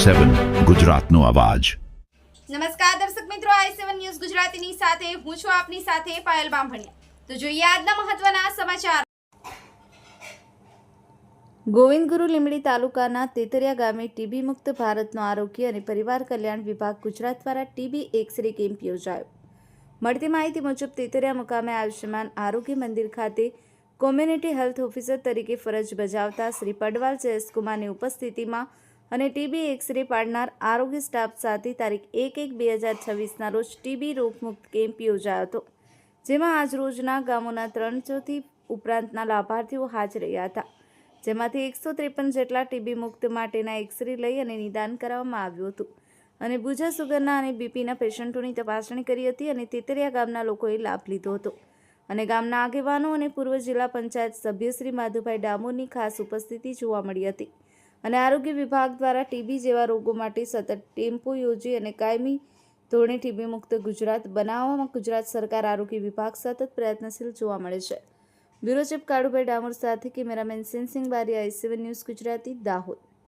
i7 ગુજરાતનો અવાજ। નમસ્કાર દર્શક મિત્રો, i7 ન્યૂઝ ગુજરાતીની સાથે હું છું આપની સાથે પાયલ બામભણિયા। તો જોઈએ આજના મહત્વના સમાચાર। ગોવિંદગુરુ લીંબડી તાલુકાના તેતરિયા ગામે ટીબી મુક્ત ભારતનો આરોગ્ય અને પરિવાર કલ્યાણ વિભાગ ગુજરાત દ્વારા ટીબી એક્સ-રે કેમ્પ યોજાયો। મળતી માહિતી મુજબ તેતરિયા મુકામે આયુષ્યમાન આરોગ્ય મંદિર ખાતે કોમ્યુનિટી હેલ્થ ઓફિસર તરીકે ફરજ બજાવતા શ્રી પડવાલ જયેશકુમારની ઉપસ્થિતિમાં અને ટીબી એક્સ-રે પાડનાર આરોગ્ય સ્ટાફ સાથે તારીખ 1/1/2026ના રોજ ટીબી રોગમુક્ત કેમ્પ યોજાયો હતો, જેમાં આજ રોજના ગામોના 300થી ઉપરાંતના લાભાર્થીઓ હાજર રહ્યા હતા, જેમાંથી 153 જેટલા ટીબી મુક્ત માટેના એક્સ-રે લઈ અને નિદાન કરાવવામાં આવ્યું હતું અને ભુજા સુગરના અને બીપીના પેશન્ટોની તપાસણી કરી હતી અને તેતરિયા ગામના લોકોએ લાભ લીધો હતો અને ગામના આગેવાનો અને પૂર્વ જિલ્લા પંચાયત સભ્ય શ્રી માધુભાઈ ડામોરની ખાસ ઉપસ્થિતિ જોવા મળી હતી અને આરોગ્ય વિભાગ દ્વારા ટીબી જેવા રોગો માટે સતત ટેમ્પો યોજી અને કાયમી ધોરણે ટીબી મુક્ત ગુજરાત બનાવવામાં ગુજરાત સરકાર આરોગ્ય વિભાગ સતત પ્રયત્નશીલ જોવા મળે છે। બ્યુરો ચીફ કાળુભાઈ ડામોર સાથે કેમેરામેન સેનસિંગ બારી, i7 ન્યૂઝ ગુજરાતી, દાહોદ।